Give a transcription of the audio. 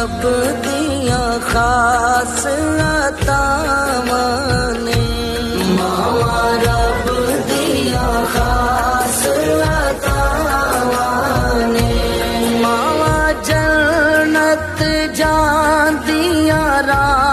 रब दिया खास अतावां ने, मावा रब दिया खास अतावां ने। मावा जन्नत जांदियां राह